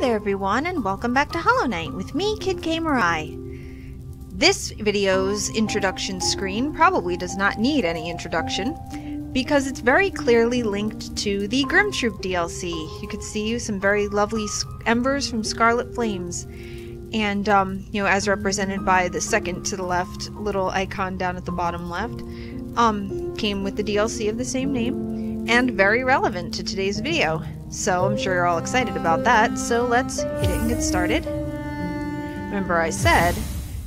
Hi there everyone, and welcome back to Hollow Knight with me, Kid Gamer Eye. This video's introduction screen probably does not need any introduction because it's very clearly linked to the Grimm Troupe DLC. You could see some very lovely embers from Scarlet Flames, and you know, as represented by the second to the left little icon down at the bottom left, came with the DLC of the same name and very relevant to today's video. So I'm sure you're all excited about that, so let's hit it and get started. Remember I said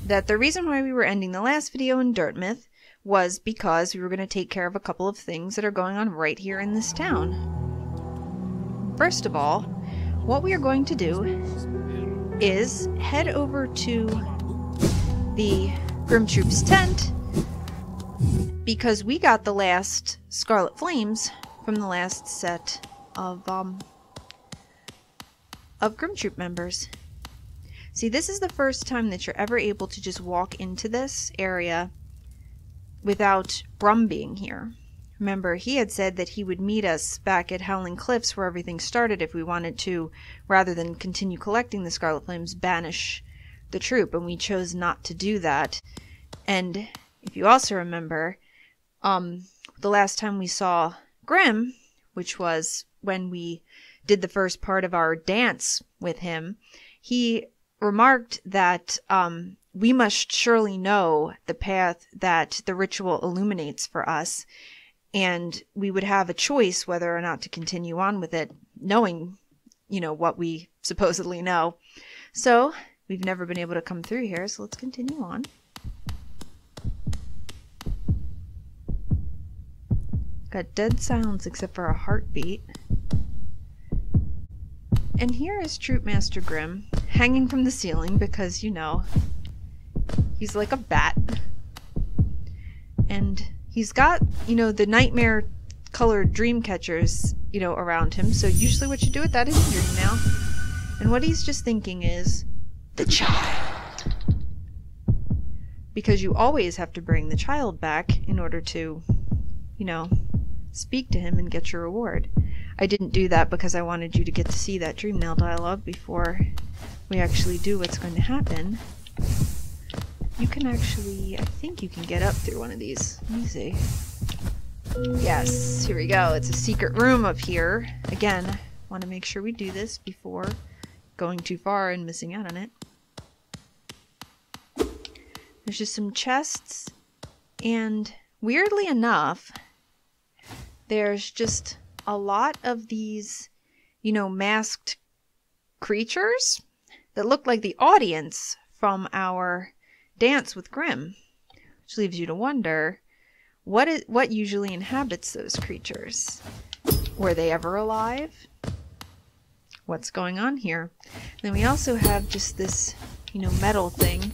that the reason why we were ending the last video in Dirtmouth was because we were going to take care of a couple of things that are going on right here in this town. First of all, what we are going to do is head over to the Grimm Troupe's tent because we got the last Scarlet Flames from the last set of Grimm Troupe members. See, this is the first time that you're ever able to just walk into this area without Brum being here. Remember, he had said that he would meet us back at Howling Cliffs where everything started if we wanted to, rather than continue collecting the Scarlet Flames, banish the troupe, and we chose not to do that. And if you also remember, the last time we saw Grimm, which was when we did the first part of our dance with him, he remarked that we must surely know the path that the ritual illuminates for us, and we would have a choice whether or not to continue on with it, knowing, you know, what we supposedly know. So, we've never been able to come through here, so let's continue on. Got dead silence except for a heartbeat. And here is Troupe Master Grimm, hanging from the ceiling because, you know, he's like a bat. And he's got, you know, the nightmare colored dream catchers, you know, around him. So usually what you do with that is a dream now. And what he's just thinking is, the child. Because you always have to bring the child back in order to, you know, speak to him and get your reward. I didn't do that because I wanted you to get to see that dream nail dialogue before we actually do what's going to happen. You can actually, I think you can get up through one of these. Let me see. Yes, here we go. It's a secret room up here. Again, want to make sure we do this before going too far and missing out on it. There's just some chests, and weirdly enough, there's just a lot of these, you know, masked creatures that look like the audience from our dance with Grimm, which leaves you to wonder what usually inhabits those creatures. Were they ever alive? What's going on here? Then we also have just this, you know, metal thing.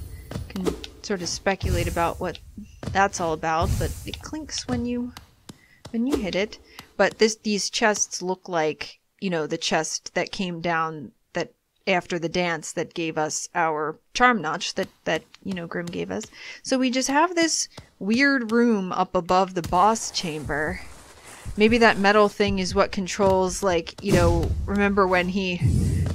Can sort of speculate about what that's all about, but it clinks when you hit it. But these chests look like, you know, the chest that came down that after the dance that gave us our charm notch that you know, Grimm gave us. So we just have this weird room up above the boss chamber. Maybe that metal thing is what controls, like, you know, remember when he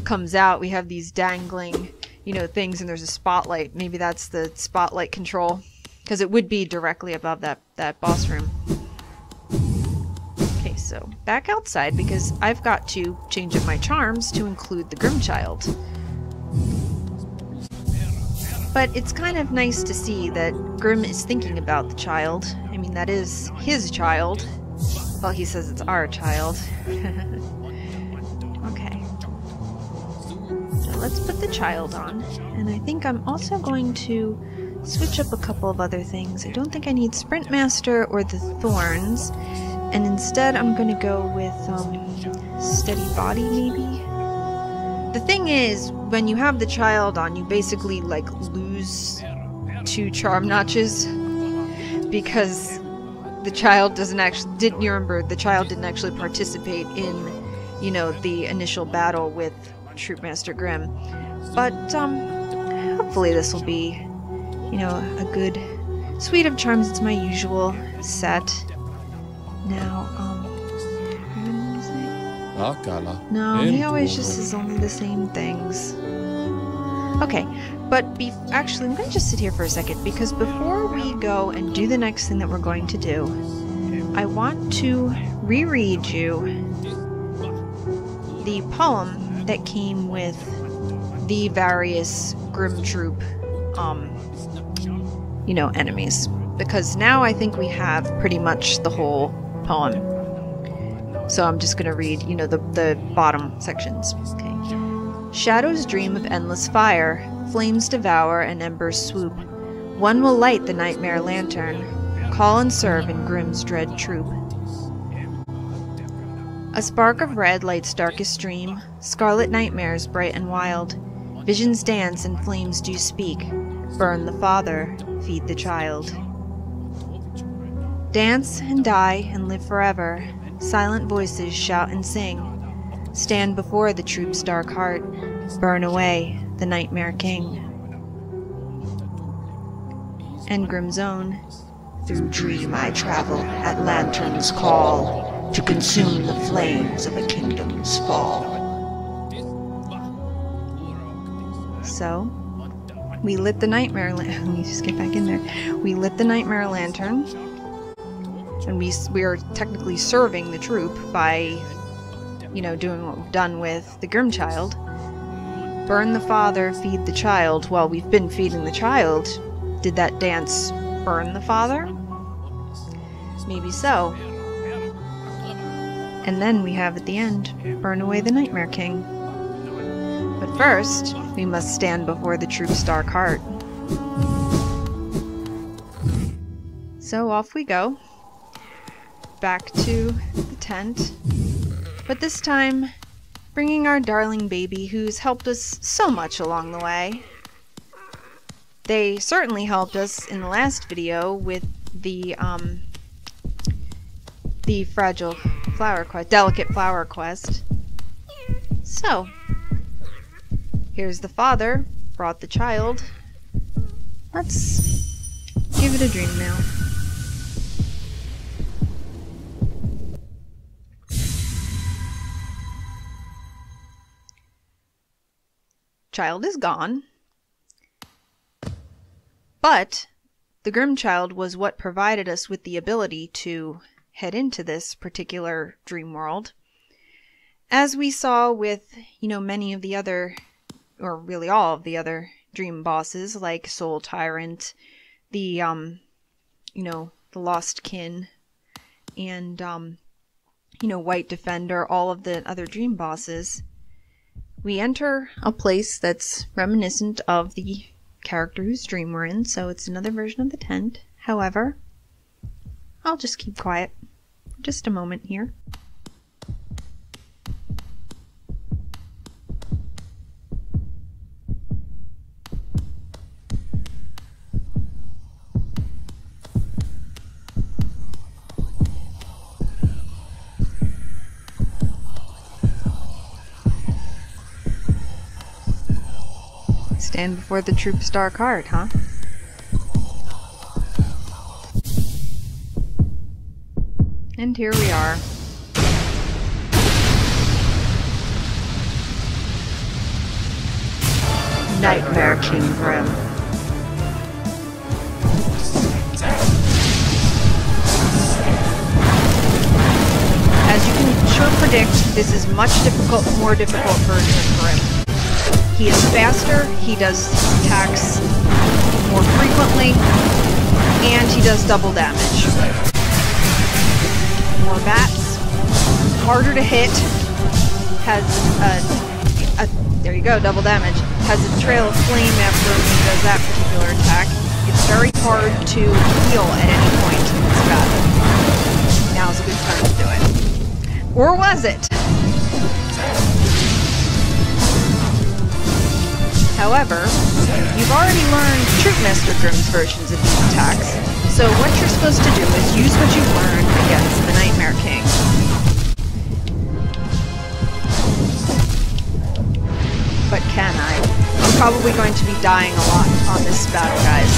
comes out, we have these dangling, you know, things, and there's a spotlight. Maybe that's the spotlight control, because it would be directly above that boss room. So back outside because I've got to change up my charms to include the Grimm child. But it's kind of nice to see that Grimm is thinking about the child. I mean, that is his child. Well, he says it's our child. Okay. So let's put the child on. And I think I'm also going to switch up a couple of other things. I don't think I need Sprint Master or the Thorns. And instead, I'm going to go with Steady Body, maybe? The thing is, when you have the child on, you basically, like, lose 2 charm notches. Because the child doesn't actually... Didn't you remember, the child didn't actually participate in, you know, the initial battle with Troupe Master Grimm. But, hopefully this will be, you know, a good suite of charms. It's my usual set. Now, what was I No, he always just says only the same things. Okay, but actually, I'm going to just sit here for a second, because before we go and do the next thing that we're going to do, I want to reread you the poem that came with the various Grimm Troupe, enemies. Because now I think we have pretty much the whole poem. So I'm just going to read, the bottom sections. Okay. Shadows dream of endless fire, flames devour and embers swoop. One will light the nightmare lantern, call and serve in Grimm's dread troop. A spark of red lights darkest dream, scarlet nightmares bright and wild. Visions dance and flames do speak, burn the father, feed the child. Dance and die and live forever, silent voices shout and sing. Stand before the troupe's dark heart, burn away the nightmare king. And Grimm's own. Through dream I travel at lantern's call, to consume the flames of a kingdom's fall. So, we lit the nightmare lantern. Let me just get back in there. We lit the nightmare lantern, and we are technically serving the troupe by, doing what we've done with the Grimm child. Burn the father, feed the child. Well, we've been feeding the child. Did that dance burn the father? Maybe so. And then we have at the end, burn away the Nightmare King. But first, we must stand before the troupe's dark heart. So off we go. Back to the tent. But this time, bringing our darling baby who's helped us so much along the way. They certainly helped us in the last video with the fragile flower quest, delicate flower quest. So, here's the father, brought the child. Let's give it a dream now. Child is gone. But the Grimm child was what provided us with the ability to head into this particular dream world. As we saw with, many of the other, or really all of the other dream bosses, like Soul Tyrant, the, the Lost Kin, and, White Defender, all of the other dream bosses, we enter a place that's reminiscent of the character whose dream we're in, so it's another version of the tent. However, I'll just keep quiet for just a moment here. Stand before the troupe's dark heart, huh? And here we are. Nightmare King Grimm. As you can sure predict, this is more difficult version of Grimm. He is faster, he does attacks more frequently, and he does double damage. More bats, harder to hit, has there you go, double damage, has a trail of flame after he does that particular attack. It's very hard to heal at any point in this battle. Now's a good time to do it. Or was it? However, you've already learned Troop Master Grimm's versions of these attacks, so what you're supposed to do is use what you've learned against the Nightmare King. But can I? I'm probably going to be dying a lot on this battle, guys.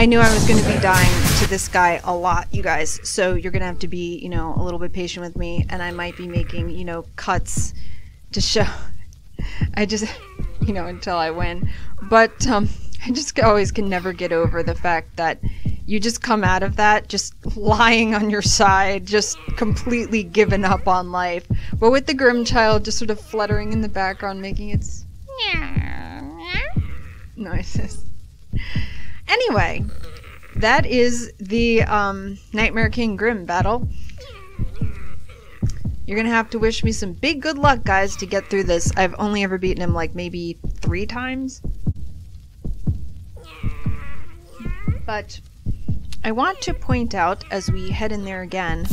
I knew I was going to be dying to this guy a lot, you guys, so you're going to have to be, you know, a little bit patient with me, and I might be making, you know, cuts to show. I just, you know, until I win. But I just always can never get over the fact that you just come out of that just lying on your side, just completely given up on life. But with the Grimm child just sort of fluttering in the background, making its noises. Anyway, that is the Nightmare King Grimm battle. You're gonna have to wish me some big good luck, guys, to get through this. I've only ever beaten him like maybe 3 times. But I want to point out, as we head in there again,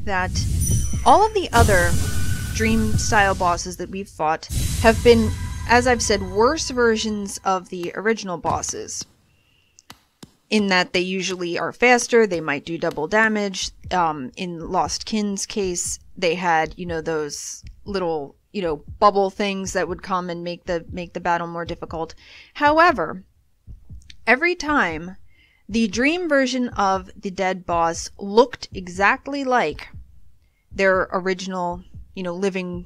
that all of the other Dream-style bosses that we've fought have been, as I've said, worse versions of the original bosses. In that they usually are faster, they might do double damage. In Lost Kin's case, they had, you know, those little, you know, bubble things that would come and make the battle more difficult. However, every time the Dream version of the dead boss looked exactly like their original, you know, living,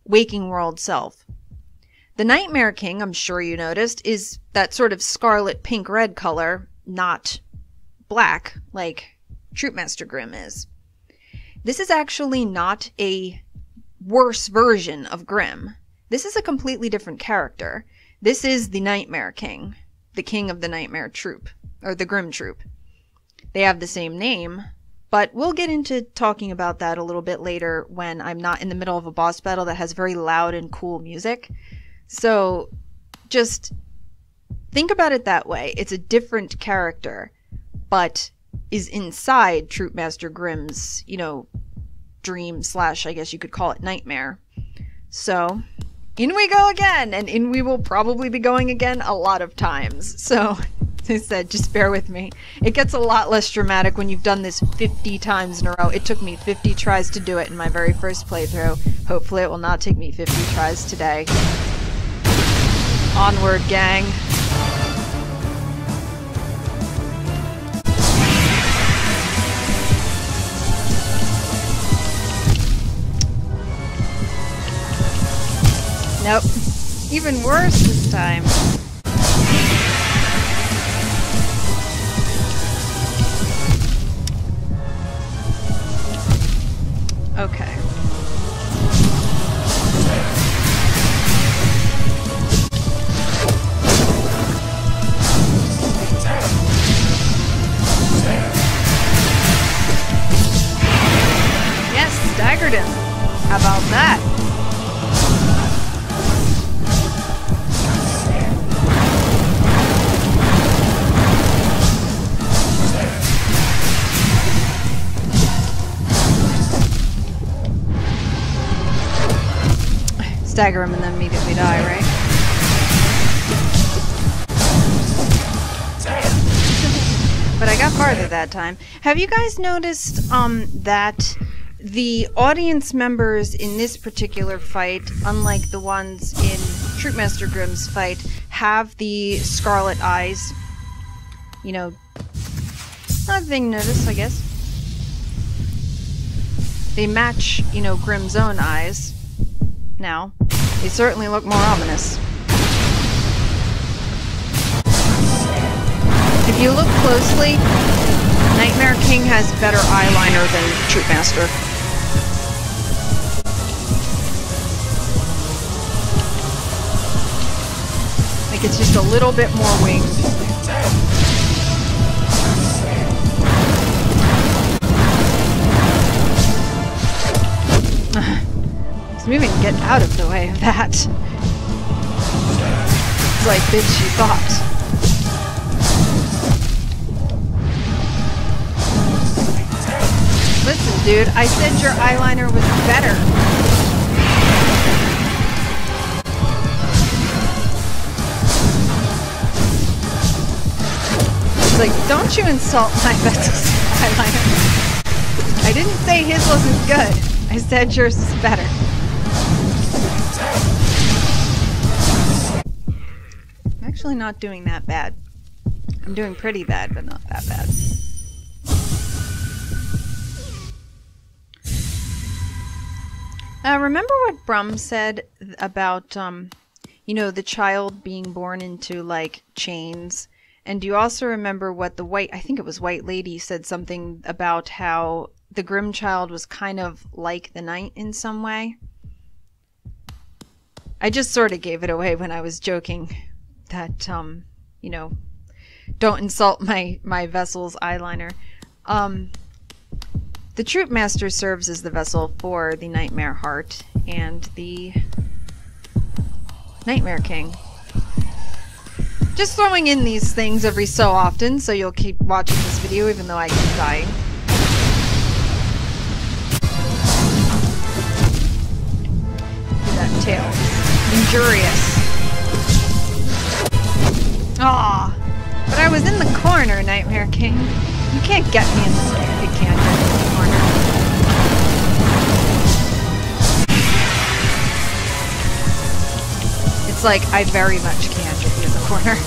waking world self. The Nightmare King, I'm sure you noticed, is that sort of scarlet pink-red color, not black like Troupe Master Grimm is. This is actually not a worse version of Grimm. This is a completely different character. This is the Nightmare King, the king of the Nightmare Troupe, or the Grimm Troupe. They have the same name, but we'll get into talking about that a little bit later when I'm not in the middle of a boss battle that has very loud and cool music. So just think about it that way. It's a different character, but is inside Troupe Master Grimm's, you know, dream slash, I guess you could call it, nightmare. So, in we go again, and in we will probably be going again a lot of times. So, as I said, just bear with me. It gets a lot less dramatic when you've done this 50 times in a row. It took me 50 tries to do it in my very first playthrough. Hopefully it will not take me 50 tries today. Onward, gang. Nope. Even worse this time. Okay. Yes, staggered him. How about that? Stagger him and then immediately die, right? But I got farther that time. Have you guys noticed that the audience members in this particular fight, unlike the ones in Troupe Master Grimm's fight, have the scarlet eyes? You know, not a thing to notice, I guess. They match, you know, Grimm's own eyes. Now, they certainly look more ominous. If you look closely, Nightmare King has better eyeliner than Troupe Master. Like it's just a little bit more winged. Moving, get out of the way of that. It's like, bitch, you thought. Listen, dude, I said your eyeliner was better. It's like, don't you insult my best eyeliner. I didn't say his wasn't good. I said yours is better. Actually not doing that bad. I'm doing pretty bad, but not that bad. Remember what Brum said about, you know, the child being born into, like, chains? And do you also remember what the I think it was White Lady said something about how the Grimm child was kind of like the Knight in some way? I just sort of gave it away when I was joking that, you know, don't insult my vessel's eyeliner. The Troupe Master serves as the vessel for the Nightmare Heart and the Nightmare King. Just throwing in these things every so often so you'll keep watching this video even though I keep dying. That tail. Injurious. Aw, but I was in the corner, Nightmare King. You can't get me in this stupid canyon in the corner. It's like I very much can get you in the corner.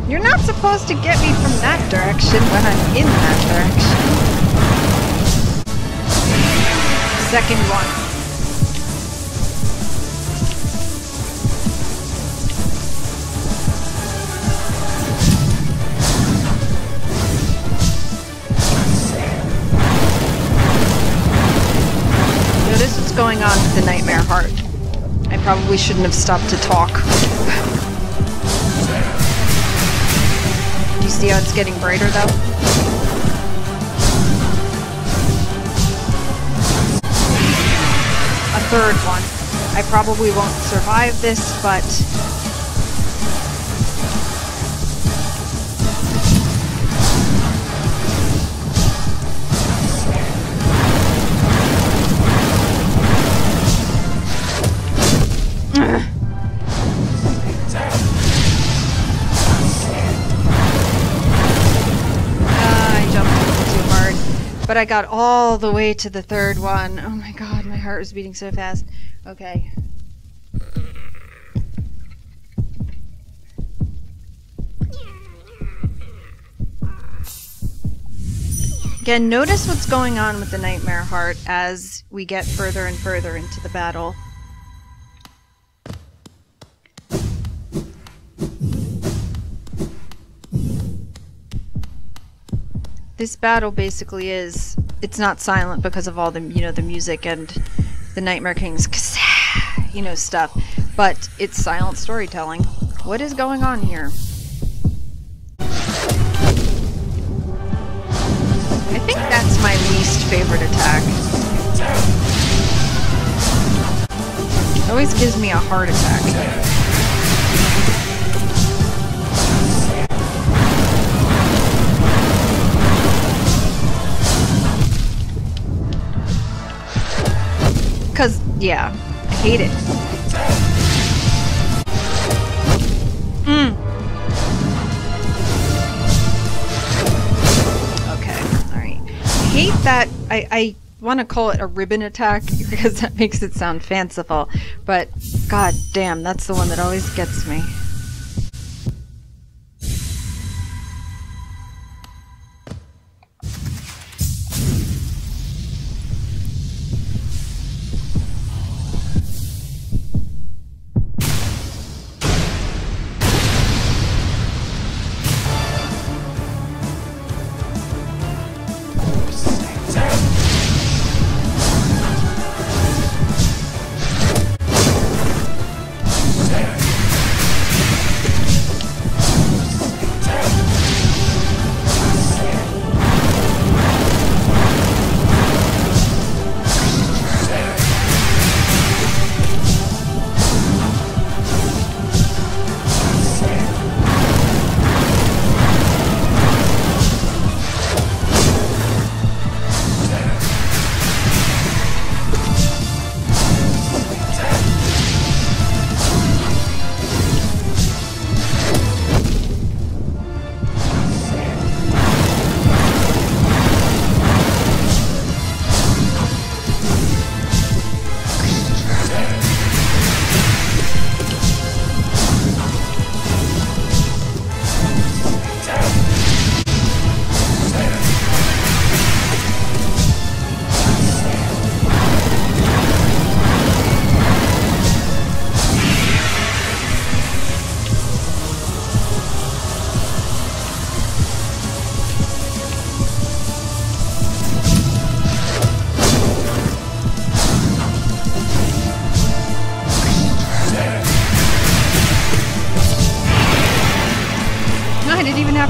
You're not supposed to get me from that direction when I'm in that direction. Second one. Notice what's going on with the Nightmare Heart. I probably shouldn't have stopped to talk. Do you see how it's getting brighter though? A third one. I probably won't survive this, but but I got all the way to the third one. Oh my god, my heart was beating so fast. Okay. Again, notice what's going on with the Nightmare Heart as we get further and further into the battle. This battle basically is, it's not silent because of all the, you know, the music and the Nightmare King's, you know, stuff, but it's silent storytelling. What is going on here? I think that's my least favorite attack. It always gives me a heart attack. Cause, yeah, I hate it. Okay, alright. I hate that, I want to call it a ribbon attack because that makes it sound fanciful, but god damn, that's the one that always gets me.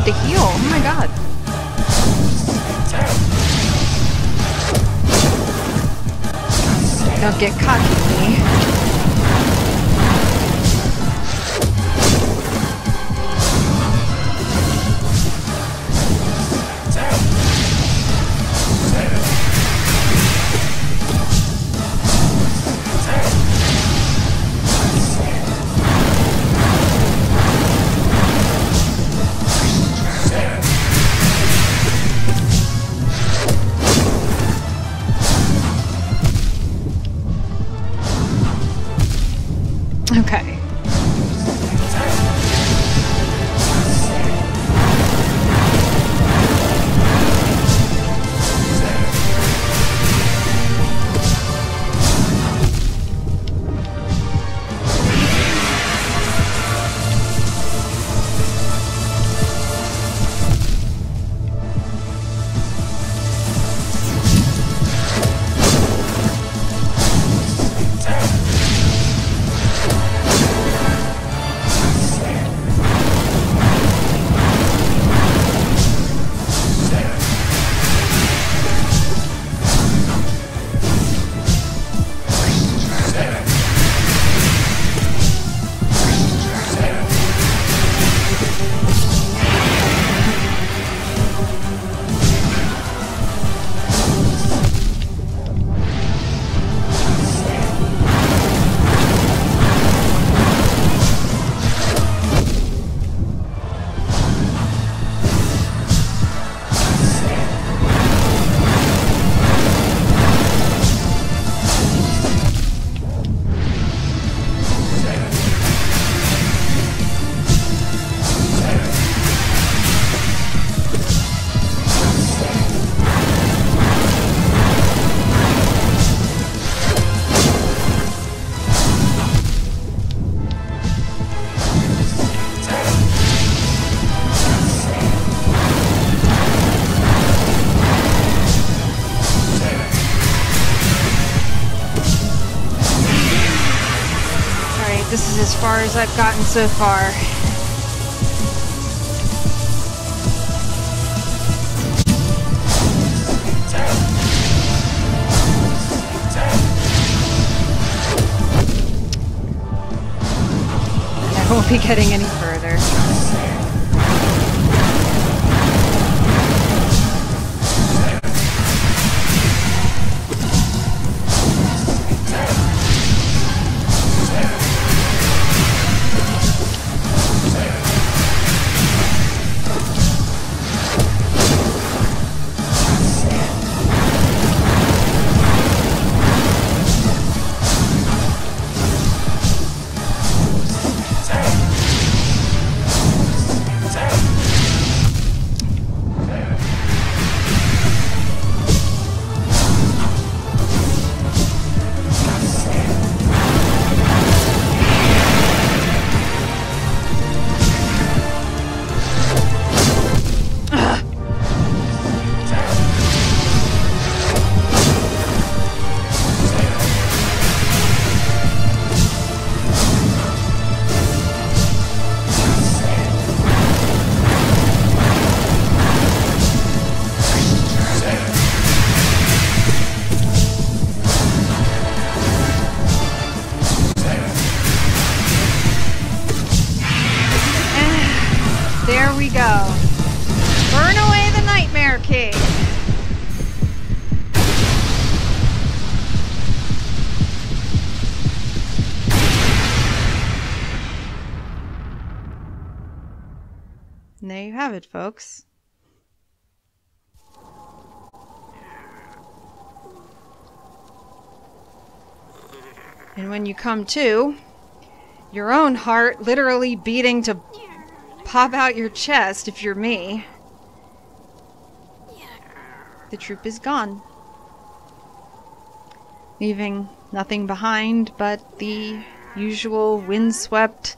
to heal. Oh my god. Don't get cocky with me. Okay. This is as far as I've gotten so far. I won't be getting any further. There we go. Burn away the Nightmare King. And there you have it, folks. And when you come to, your own heart literally beating to pop out your chest if you're me, the troupe is gone, leaving nothing behind but the usual windswept,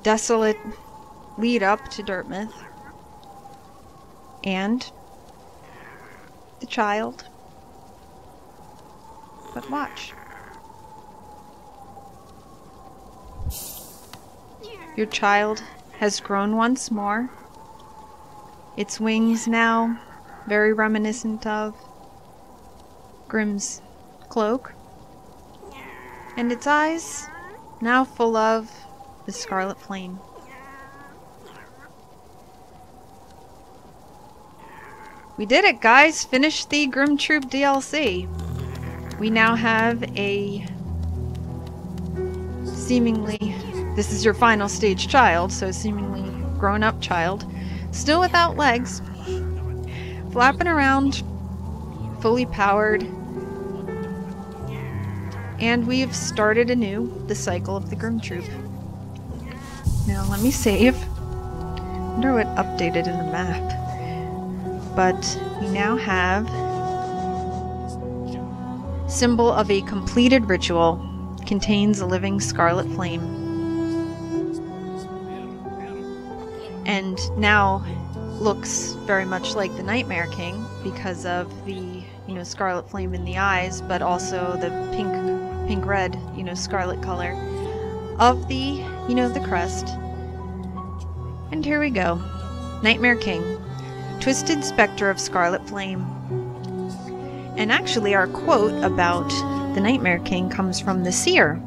desolate lead up to Dirtmouth, and the child. But watch. Your child has grown once more, its wings now very reminiscent of Grimm's cloak, and its eyes now full of the scarlet flame. We did it, guys! Finished the Grimm Troupe DLC. We now have a seemingly, this is your final stage child, so seemingly grown-up child, still without legs, flapping around, fully powered, and we've started anew the cycle of the Grimm Troupe. Now let me save. I wonder what updated in the map. But we now have symbol of a completed ritual, contains a living scarlet flame. And now looks very much like the Nightmare King because of the, scarlet flame in the eyes, but also the pink-red, scarlet color of the, the crest. And here we go. Nightmare King. Twisted specter of scarlet flame. And actually our quote about the Nightmare King comes from the seer,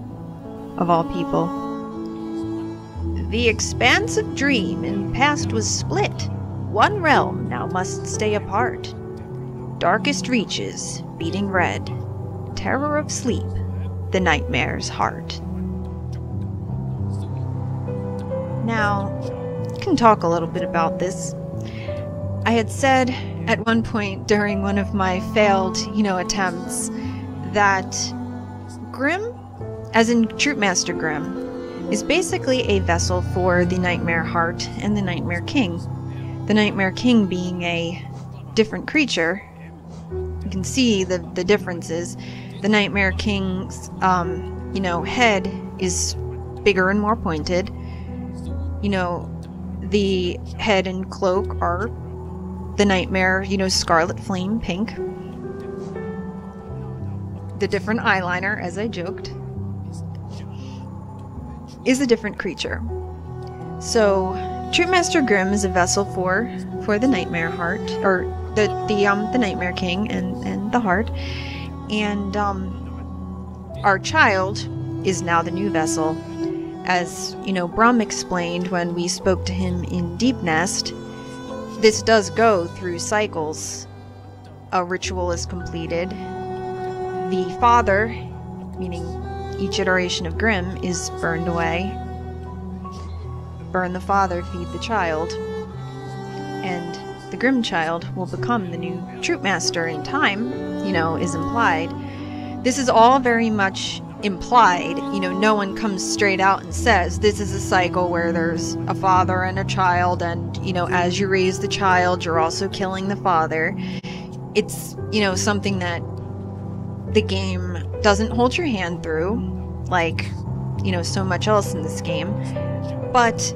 of all people. The expansive dream in past was split. One realm now must stay apart. Darkest reaches, beating red. Terror of sleep, the nightmare's heart. Now, I can talk a little bit about this. I had said at one point during one of my failed, attempts that Grimm, as in Troupe Master Grimm, is basically a vessel for the Nightmare Heart and the Nightmare King. The Nightmare King being a different creature. You can see the differences. The Nightmare King's, head is bigger and more pointed. The head and cloak are the Nightmare, scarlet flame pink. The different eyeliner, as I joked, is a different creature. So, Troupe Master Grimm is a vessel for the Nightmare Heart, or the Nightmare King and the Heart, and our child is now the new vessel. As Brum explained when we spoke to him in Deep Nest, this does go through cycles. A ritual is completed. The father, meaning each iteration of Grimm, is burned away. Burn the father, feed the child. And the Grimm child will become the new Troupe Master in time, is implied. This is all very much implied. No one comes straight out and says this is a cycle where there's a father and a child, and as you raise the child you're also killing the father. It's something that the game doesn't hold your hand through like so much else in this game, but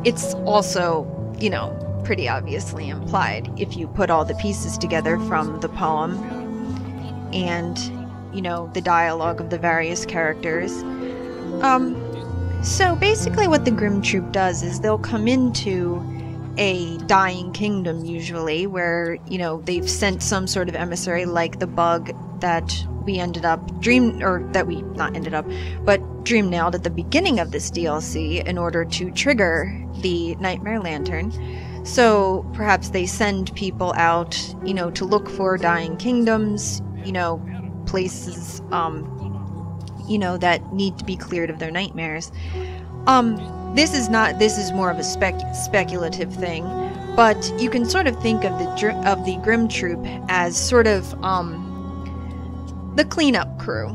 it's also pretty obviously implied if you put all the pieces together from the poem and the dialogue of the various characters. So basically what the Grimm Troupe does is they'll come into a dying kingdom usually where, they've sent some sort of emissary like the bug that we dream-nailed at the beginning of this DLC in order to trigger the Nightmare Lantern. So perhaps they send people out, to look for dying kingdoms, places, that need to be cleared of their nightmares. This is more of a speculative thing, but you can sort of think of the Grimm Troupe as sort of the cleanup crew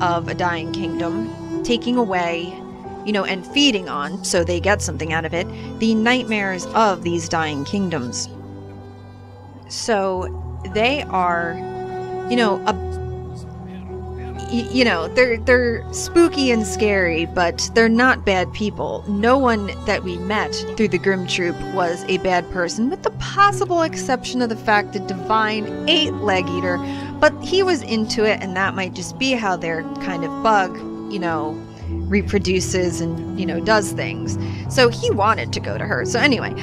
of a dying kingdom, taking away, and feeding on, so they get something out of it, the nightmares of these dying kingdoms. So they are, they're spooky and scary, but they're not bad people. No one that we met through the Grimm Troupe was a bad person, with the possible exception of the fact that Divine ate Leg Eater, but he was into it, and that might just be how their kind of bug, reproduces and, does things. So he wanted to go to her. So anyway,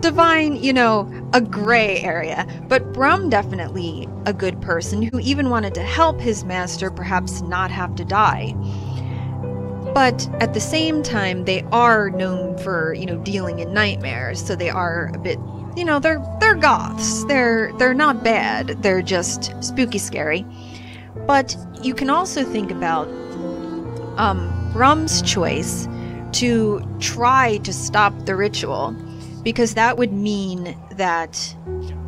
Divine, you know, a gray area, but Brum definitely a good person who even wanted to help his master perhaps not have to die. But at the same time, they are known for, you know, dealing in nightmares, so they are a bit, you know, they're goths. They're not bad. They're just spooky scary. But you can also think about Brum's choice to try to stop the ritual, because that would mean that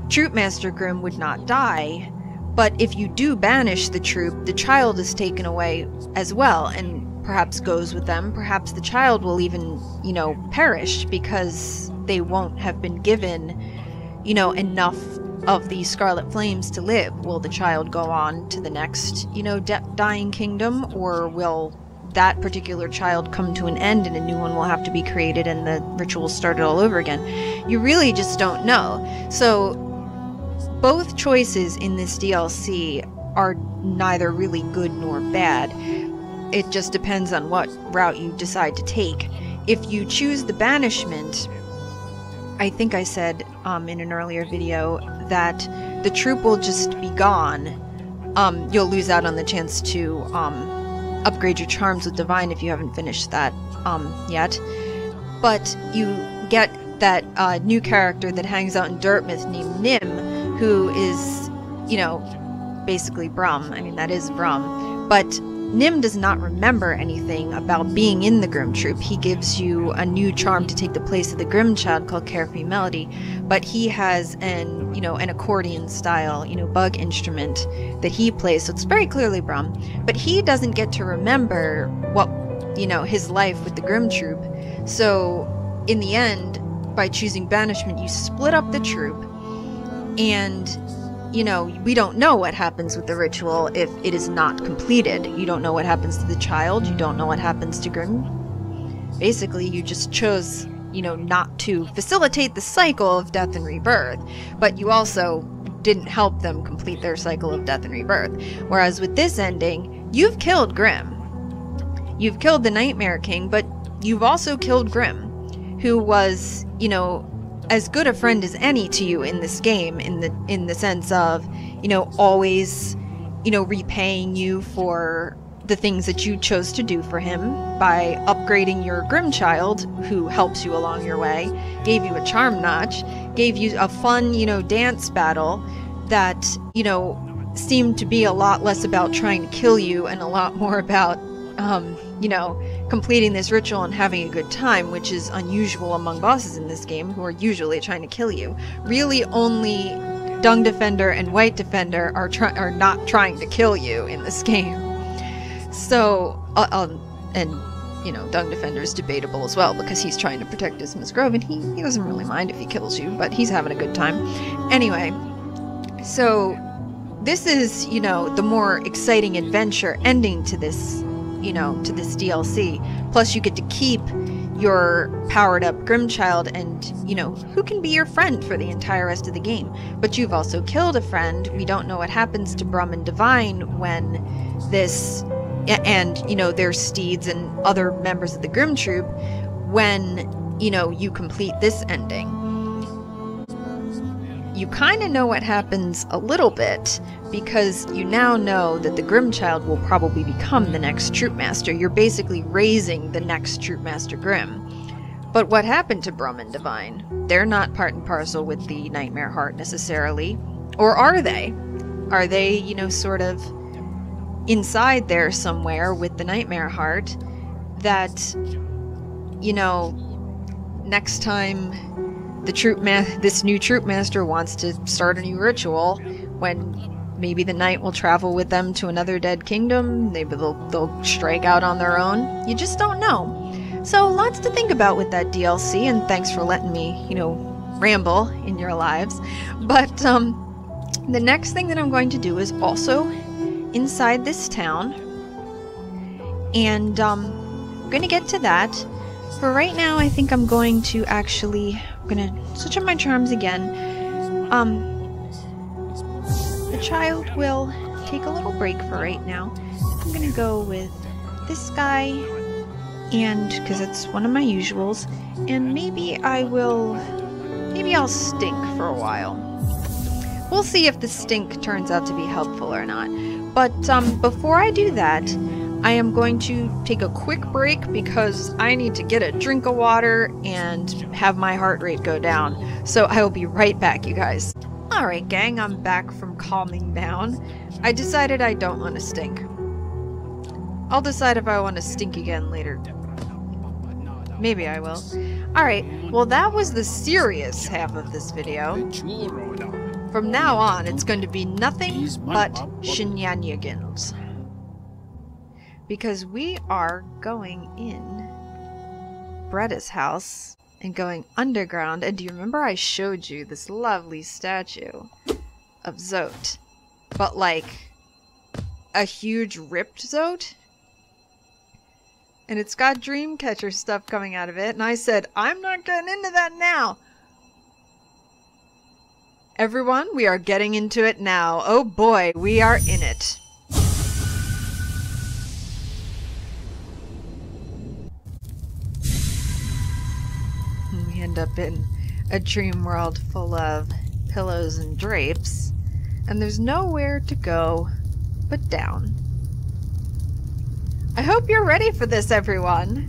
Troupe Master Grimm would not die. But if you do banish the troupe, the child is taken away as well, and perhaps goes with them. Perhaps the child will even, you know, perish because they won't have been given, you know, enough of the Scarlet Flames to live. Will the child go on to the next, you know, dying kingdom, or will that particular child come to an end and a new one will have to be created and the ritual started all over again? You really just don't know. So both choices in this DLC are neither really good nor bad. It just depends on what route you decide to take. If you choose the banishment, I think I said in an earlier video that the troupe will just be gone. You'll lose out on the chance to upgrade your charms with Divine if you haven't finished that yet. But you get that new character that hangs out in Dirtmouth named Nim, who is, you know, basically Brum. I mean, that is Brum. But Nim does not remember anything about being in the Grimm Troupe. He gives you a new charm to take the place of the Grimm child called Carefree Melody, but he has an accordion style, you know, bug instrument that he plays, so it's very clearly Brum. But he doesn't get to remember what, you know, his life with the Grimm Troupe. So in the end, by choosing banishment, you split up the troupe, and you know, we don't know what happens with the ritual if it is not completed. You don't know what happens to the child. You don't know what happens to Grimm. Basically, you just chose, you know, not to facilitate the cycle of death and rebirth, but you also didn't help them complete their cycle of death and rebirth. Whereas with this ending, you've killed Grimm. You've killed the Nightmare King, but you've also killed Grimm, who was, you know, as good a friend as any to you in this game, in the sense of, you know, always, you know, repaying you for the things that you chose to do for him by upgrading your Grimm child, who helps you along your way, gave you a charm notch, gave you a fun, you know, dance battle that, you know, seemed to be a lot less about trying to kill you and a lot more about, you know, completing this ritual and having a good time, which is unusual among bosses in this game, who are usually trying to kill you. Really, only Dung Defender and White Defender are not trying to kill you in this game. So, and, you know, Dung Defender is debatable as well, because he's trying to protect his Miss Grove, and he doesn't really mind if he kills you, but he's having a good time. Anyway, so this is, you know, the more exciting adventure ending to this, you know, to this DLC. Plus you get to keep your powered up Grimm child and, you know, who can be your friend for the entire rest of the game. But you've also killed a friend. We don't know what happens to Brum and Divine when this, and, you know, their steeds and other members of the Grimm Troupe when, you know, you complete this ending. You kind of know what happens a little bit, because you now know that the Grimm child will probably become the next Troupe Master. You're basically raising the next Troupe Master Grimm. But what happened to Brum and Divine? They're not part and parcel with the Nightmare Heart necessarily. Or are they? Are they, you know, sort of inside there somewhere with the Nightmare Heart that, you know, next time this new Troupe Master wants to start a new ritual, when maybe the knight will travel with them to another dead kingdom, maybe they'll strike out on their own. You just don't know. So lots to think about with that DLC, and thanks for letting me, you know, ramble in your lives. But the next thing that I'm going to do is also inside this town, and I'm going to get to that. For right now, I think I'm going to actually, I'm going to switch up my charms again. The child will take a little break for right now. I'm going to go with this guy, and because it's one of my usuals, and maybe I will Maybe I'll stink for a while. We'll see if the stink turns out to be helpful or not. But before I do that, I am going to take a quick break because I need to get a drink of water and have my heart rate go down. So I will be right back, you guys. Alright gang, I'm back from calming down. I decided I don't want to stink. I'll decide if I want to stink again later. Maybe I will. Alright, well that was the serious half of this video. From now on, it's going to be nothing but shenanigans. Because we are going in Bretta's house and going underground. And do you remember I showed you this lovely statue of Zote? But like a huge ripped Zote? And it's got Dreamcatcher stuff coming out of it. And I said, I'm not getting into that now. Everyone, we are getting into it now. Oh boy, we are in it. We end up in a dream world full of pillows and drapes. And there's nowhere to go but down. I hope you're ready for this, everyone.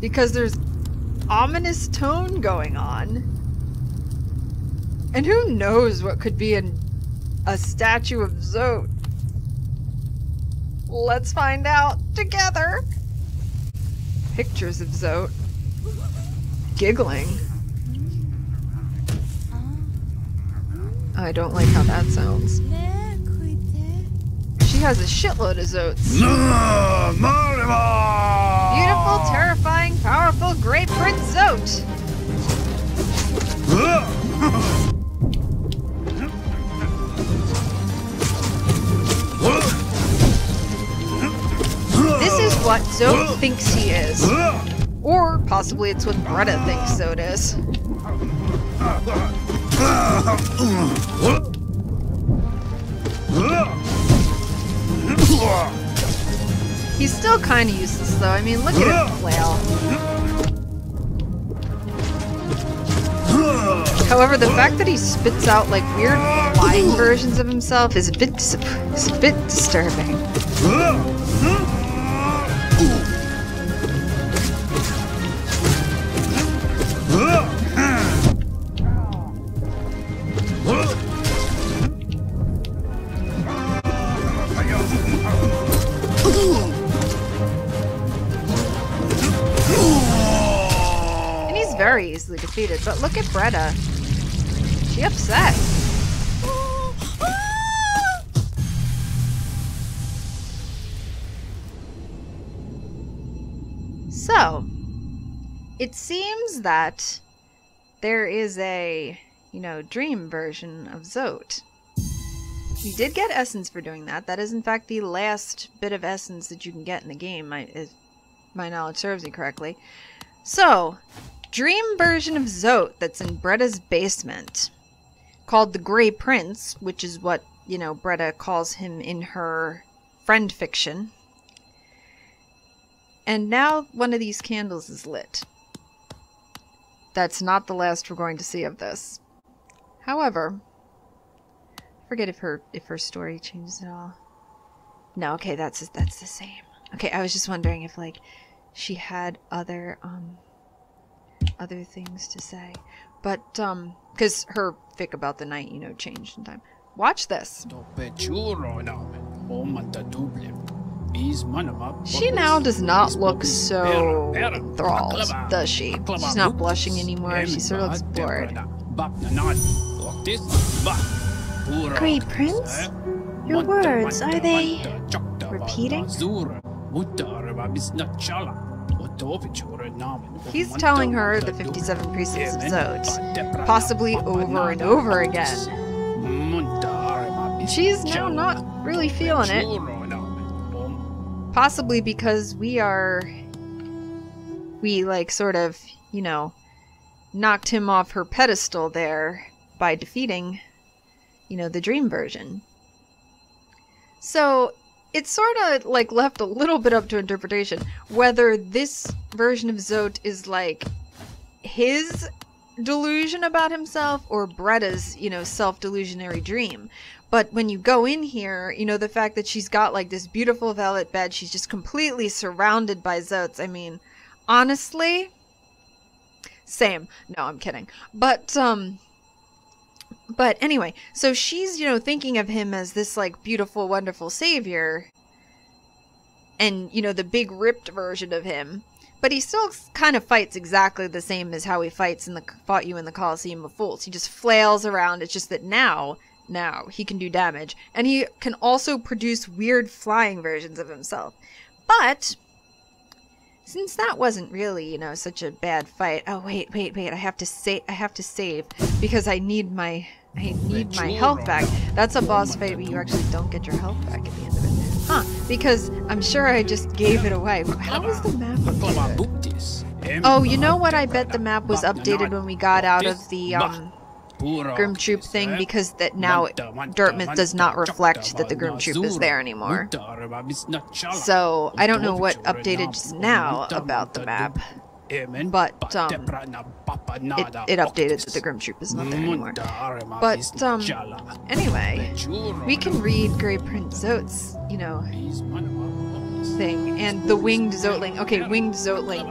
Because there's ominous tone going on. And who knows what could be in a statue of Zote? Let's find out together. Pictures of Zote. Giggling. I don't like how that sounds. She has a shitload of Zotes. Beautiful, terrifying, powerful, great Prince Zote. This is what Zote thinks he is. Or possibly it's what Bretta thinks Zote is. He's still kind of useless though. I mean, look at him flail. However, the fact that he spits out like weird flying versions of himself is a bit disturbing. And he's very easily defeated, but look at Bretta. She upset. So, it seems that there is a, dream version of Zote. You did get essence for doing that. That is in fact the last bit of essence that you can get in the game, if my knowledge serves me correctly. So, dream version of Zote that's in Bretta's basement, called the Grey Prince, which is what, Bretta calls him in her friend fiction. And now one of these candles is lit. That's not the last we're going to see of this. However, I forget if her story changes at all. No, okay, that's the same. Okay, I was just wondering if like she had other things to say. But because her fic about the night, changed in time. Watch this. She now does not look so enthralled, does she? She's not blushing anymore. She sort of looks bored. Grey Prince? Your words, are they repeating? He's telling her the 57 precepts of Zote, possibly over and over again. She's now not really feeling it. Possibly because we like sort of, knocked him off her pedestal there by defeating, the dream version. So it's sort of like left a little bit up to interpretation whether this version of Zote is like his delusion about himself or Bretta's, you know, self-delusionary dream. But when you go in here, you know, the fact that she's got like this beautiful velvet bed, she's just completely surrounded by Zotes. I mean, honestly, same. No, I'm kidding. But anyway, so she's, you know, thinking of him as this like beautiful, wonderful savior and, you know, the big ripped version of him. But he still kind of fights exactly the same as how he fought you in the Colosseum of Fools. He just flails around. It's just that now he can do damage. And he can also produce weird flying versions of himself. But since that wasn't really, you know, such a bad fight. Oh, wait. I have to save because I need my health back. That's a boss fight where you actually don't get your health back at the end of it. Huh, because I'm sure I just gave it away. How was the map updated? Oh, you know what? I bet the map was updated when we got out of the Grimm Troupe thing, because that now Dirtmouth does not reflect that the Grimm Troupe is there anymore. So I don't know what updated just now about the map. But it updated that the Grimm Troupe is not there anymore. But anyway, we can read Grey Prince Zote's, you know, thing, and the winged Zoteling. Okay, winged Zoteling.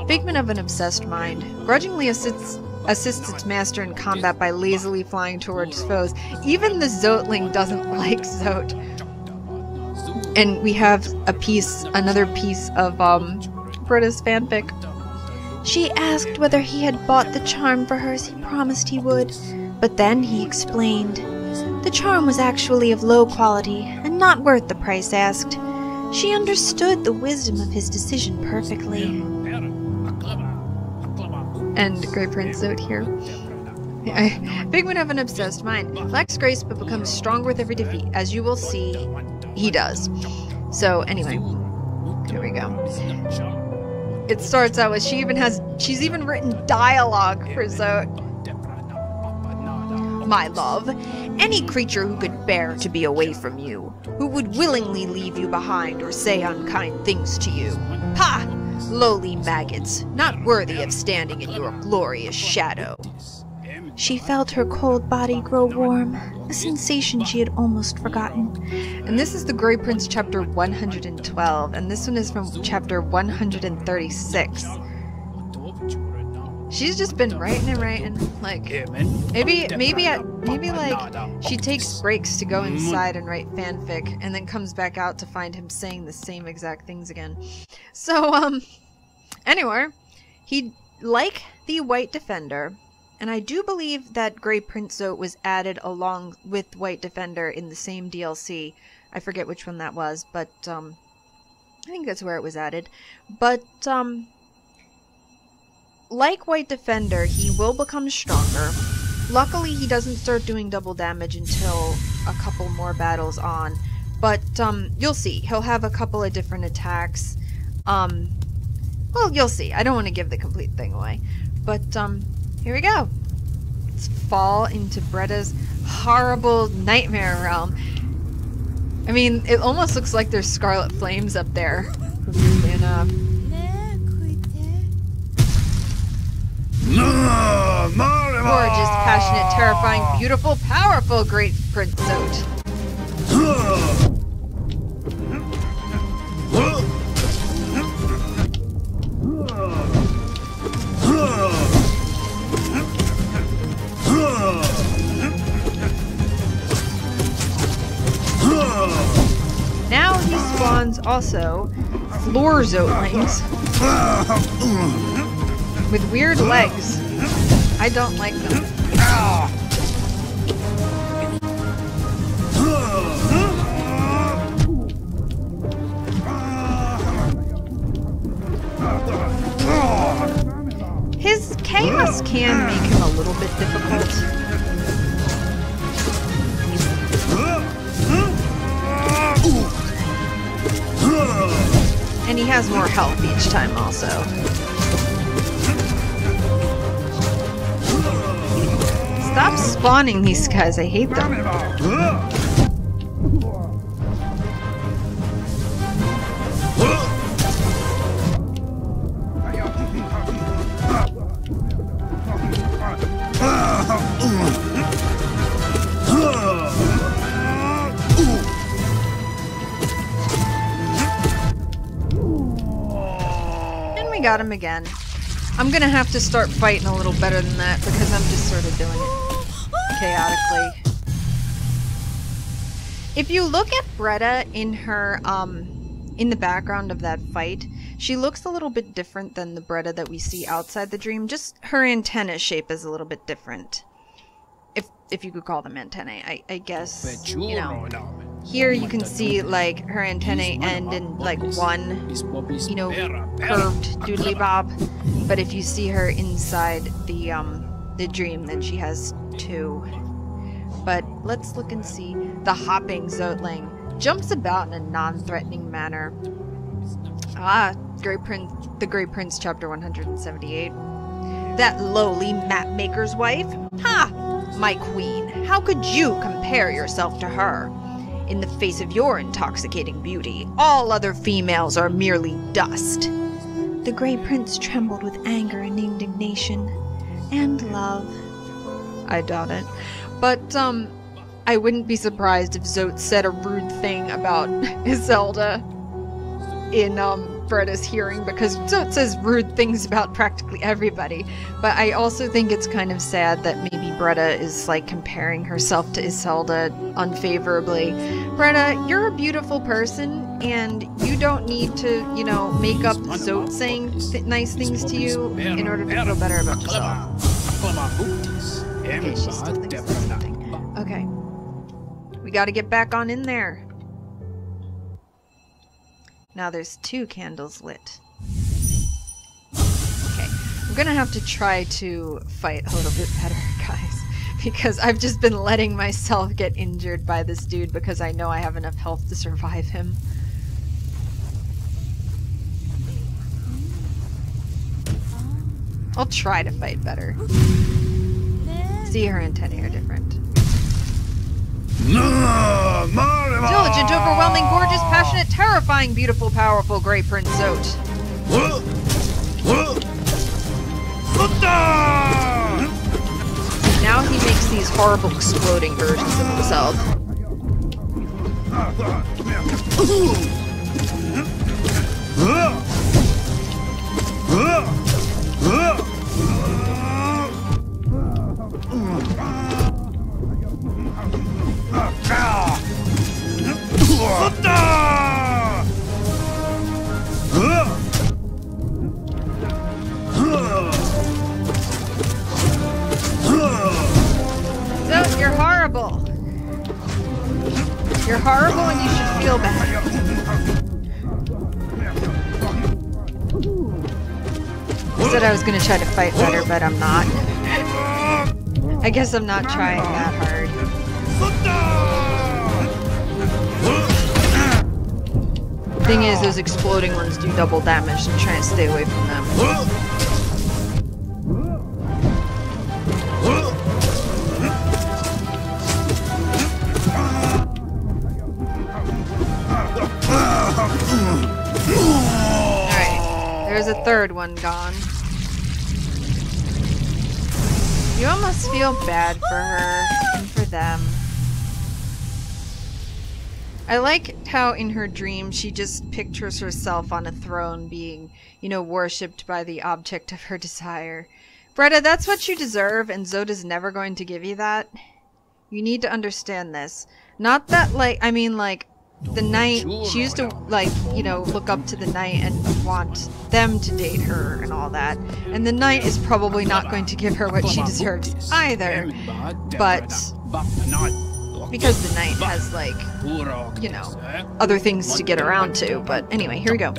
Figment of an obsessed mind, grudgingly assists its master in combat by lazily flying towards foes. Even the Zoteling doesn't like Zote. And we have another piece of Britta's fanfic. She asked whether he had bought the charm for her as he promised he would, but then he explained. The charm was actually of low quality and not worth the price asked. She understood the wisdom of his decision perfectly. And Grey Prince Zote here. Figment of an obsessed mind. Lacks grace but becomes stronger with every defeat. As you will see, he does. So anyway, here we go. It starts out with she's even written dialogue for Zote. My love, any creature who could bear to be away from you, who would willingly leave you behind or say unkind things to you. Ha! Lowly maggots, not worthy of standing in your glorious shadow. She felt her cold body grow warm, a sensation she had almost forgotten. And this is the Grey Prince chapter 112, and this one is from chapter 136. She's just been writing, like, maybe like, she takes breaks to go inside and write fanfic, and then comes back out to find him saying the same exact things again. So, anyway, he, like the White Defender, and I do believe that Grey Prince Zote was added along with White Defender in the same DLC. I forget which one that was, but, I think that's where it was added. But, like White Defender, he will become stronger. Luckily, he doesn't start doing double damage until a couple more battles on. But, you'll see. He'll have a couple of different attacks. Well, you'll see. I don't want to give the complete thing away. But, here we go. Let's fall into Bretta's horrible nightmare realm. I mean, it almost looks like there's scarlet flames up there. Weirdly enough. Gorgeous, passionate, terrifying, beautiful, powerful, Great Prince Zote. Now he spawns also floor Zotelings with weird legs. I don't like them. His chaos can make him a little bit difficult. And he has more health each time also. Stop spawning these guys, I hate them. got him again. I'm gonna have to start fighting a little better than that because I'm just sort of doing it chaotically. If you look at Bretta in her, in the background of that fight, she looks a little bit different than the Bretta that we see outside the dream. Just her antenna shape is a little bit different. If you could call them antennae, I guess, you know. Here you can see, like, her antennae end in, like, one, you know, curved doodly bob. But if you see her inside the dream, then she has two. But let's look and see. The hopping Zotling jumps about in a non-threatening manner. Ah, The Grey Prince, chapter 178. That lowly map-maker's wife? Ha! My queen, how could you compare yourself to her? In the face of your intoxicating beauty, all other females are merely dust. The Grey Prince trembled with anger and indignation. And love. I doubt it. But, I wouldn't be surprised if Zote said a rude thing about Iselda in, Bretta's hearing, because Zote says rude things about practically everybody. But I also think it's kind of sad that maybe Bretta is, like, comparing herself to Iselda unfavorably. Bretta, you're a beautiful person, and you don't need to, you know, make up Zote saying nice things to you in order to feel better about yourself. Okay, she still thinks that's something. Okay. We gotta get back on in there. Now there's 2 candles lit. Okay, I'm gonna have to try to fight a little bit better, guys. Because I've just been letting myself get injured by this dude because I know I have enough health to survive him. I'll try to fight better. See, her antennae are different. Diligent, overwhelming, gorgeous, passionate, terrifying, beautiful, powerful, Grey Prince Zote. Now he makes these horrible exploding versions of himself. Zote, you're horrible. You're horrible and you should feel bad. I said I was going to try to fight better, but I'm not. I guess I'm not trying that hard. Thing is, those exploding ones do double damage, so I'm trying to stay away from them. Alright, there's a third one gone. You almost feel bad for her and for them. I like how in her dream she just pictures herself on a throne being, you know, worshipped by the object of her desire. Bretta, that's what you deserve, and Zote is never going to give you that. You need to understand this. Not that, like, I mean, like, the knight, she used to, like, you know, look up to the knight and want them to date her and all that. And the knight is probably not going to give her what she deserves either. But because the knight has, like, you know, other things to get around to. But anyway, here we go.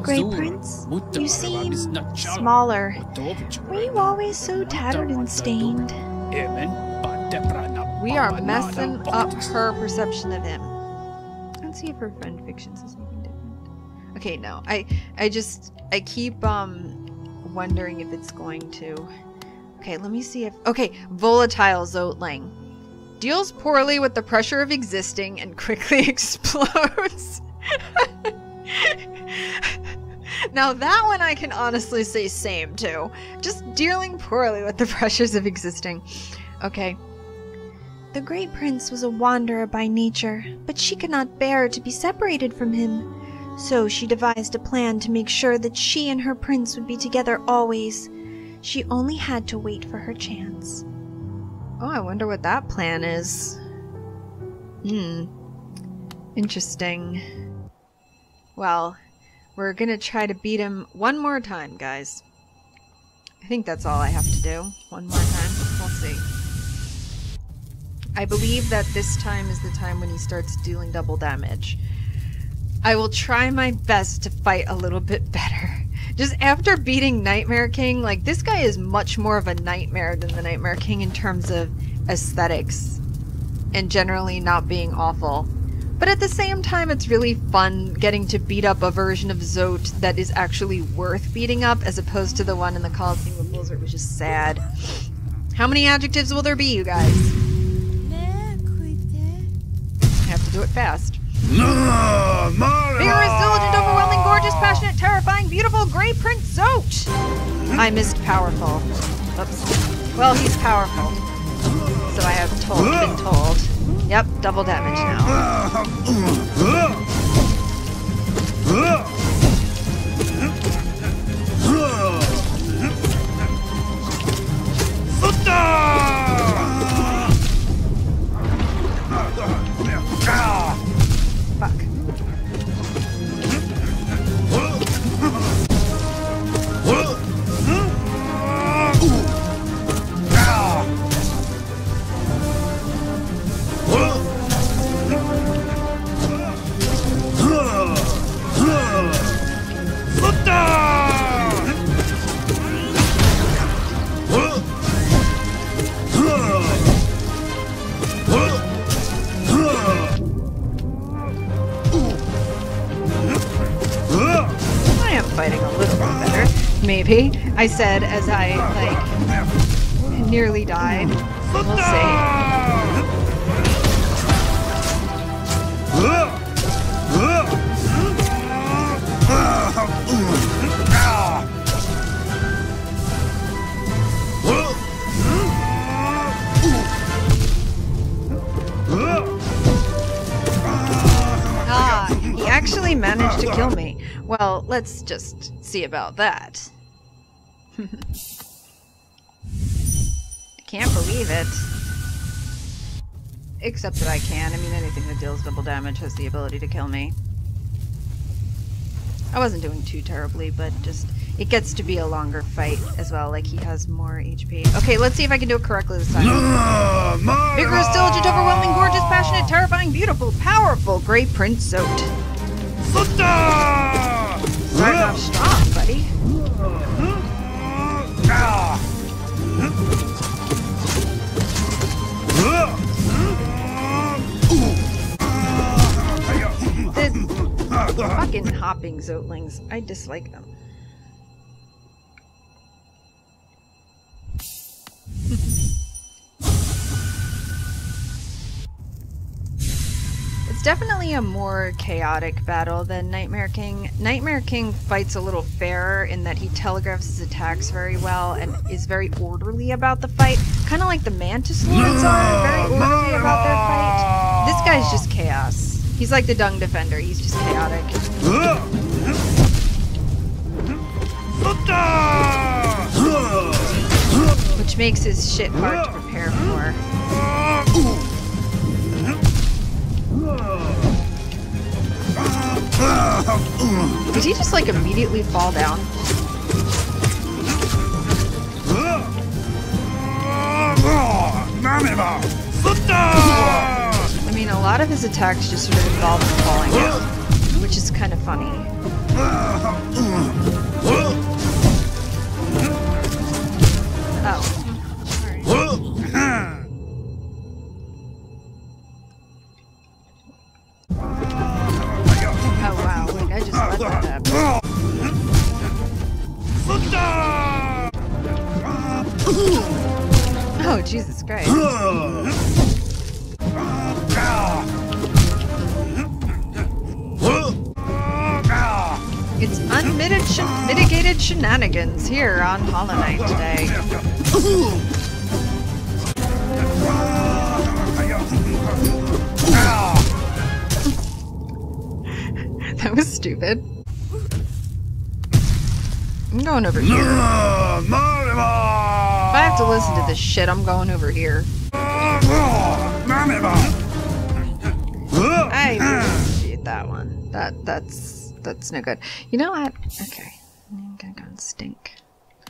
Grey Prince, you seem smaller. Were you always so tattered and stained? We are messing up her perception of him. Let's see if her friend fiction says anything different. Okay, no. I keep wondering if it's going to. Okay, let me see if. Okay, volatile Zotling. Deals poorly with the pressure of existing and quickly explodes. Now that one I can honestly say same too. Just dealing poorly with the pressures of existing. Okay. The Great Prince was a wanderer by nature, but she could not bear to be separated from him. So she devised a plan to make sure that she and her prince would be together always. She only had to wait for her chance. Oh, I wonder what that plan is. Interesting. Well, we're gonna try to beat him one more time, guys. I think that's all I have to do. One more time. We'll see. I believe that this time is the time when he starts dealing double damage. I will try my best to fight a little bit better. Just after beating Nightmare King, like, this guy is much more of a nightmare than the Nightmare King in terms of aesthetics and generally not being awful. But at the same time, it's really fun getting to beat up a version of Zote that is actually worth beating up as opposed to the one in the Coliseum of Blizzard, which is sad. How many adjectives will there be, you guys? I have to do it fast. Vigorous, diligent, overwhelming, gorgeous, passionate, terrifying, beautiful, great Prince Zote! I missed powerful. Oops. Well, he's powerful. So I have been told. Yep, double damage now. Fuck. Fighting a little bit better, maybe. I said as I, like, nearly died. We'll see. He actually managed to kill me. Well, let's just see about that. I can't believe it. Except that I can. I mean, anything that deals double damage has the ability to kill me. I wasn't doing too terribly, but just... it gets to be a longer fight as well, like he has more HP. Okay, let's see if I can do it correctly this time. Vigorous, diligent, overwhelming, gorgeous, passionate, terrifying, beautiful, powerful, great Prince Zote. Starting off strong, buddy. The fucking hopping Zotlings. I dislike them. It's definitely a more chaotic battle than Nightmare King. Nightmare King fights a little fairer in that he telegraphs his attacks very well and is very orderly about the fight. Kind of like the Mantis Lords are very orderly about their fight. This guy's just chaos. He's like the Dung Defender. He's just chaotic. Which makes his shit hard to prepare for. Did he just like immediately fall down? I mean, a lot of his attacks just sort of involve him falling down, which is kind of funny. Oh. Oh wow, wait, I just let that happen. Oh, Jesus Christ. It's unmitigated shenanigans here on Hollow Knight today. That was stupid. I'm going over here. If I have to listen to this shit, I'm going over here. I appreciate that one. That's no good. You know what? Okay. I'm gonna go and stink.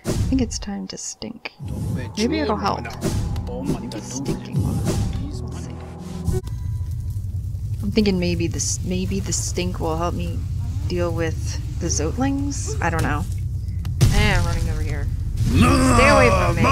I think it's time to stink. Maybe it'll help. Maybe stinking one. We'll see. I'm thinking maybe the stink will help me deal with the Zotlings? I don't know. I'm running over here. Stay away from me.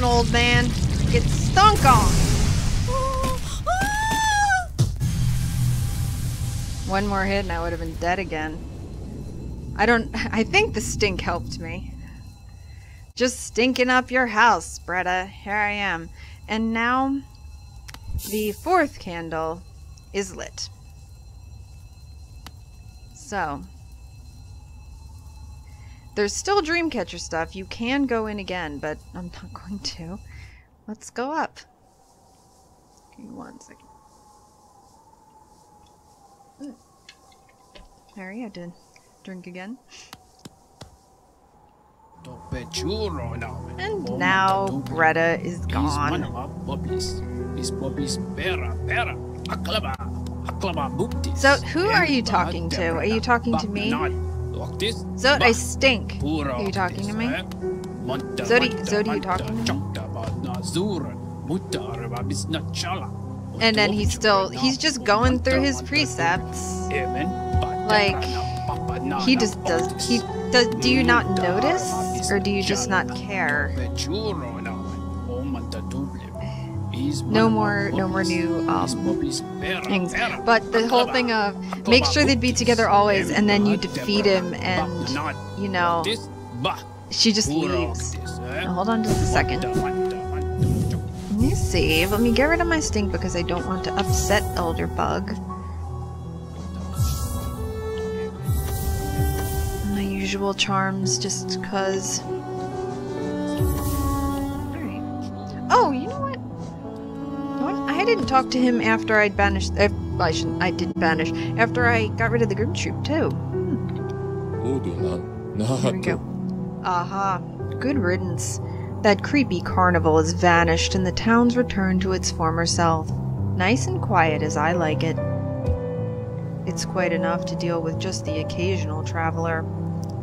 Old man, get stunk on. One more hit and I would have been dead again. I think the stink helped me. Just stinking up your house, Bretta. Here I am. And now the fourth candle is lit. So there's still Dreamcatcher stuff. You can go in again, but I'm not going to. Let's go up. Give me 1 second. Harry, I did drink again. And now Greta is gone. So, who are you talking to? Are you talking to me? Zod, I stink. Are you talking to me? Zod, are you talking to me? And then he's just going through his precepts. Like, do you not notice? Or do you just not care? No more new things. But the whole thing of make sure they'd be together always, and then you defeat him, and you know, she just leaves. Now, hold on just a second. Let me save. Let me get rid of my stink because I don't want to upset Elderbug. My usual charms, just cause. Alright. Oh, you know what? I didn't talk to him after I'd banished. I didn't banish. After I got rid of the Grimm Troupe, too. There we go. Aha. Good riddance. That creepy carnival has vanished and the town's returned to its former self. Nice and quiet as I like it. It's quite enough to deal with just the occasional traveler.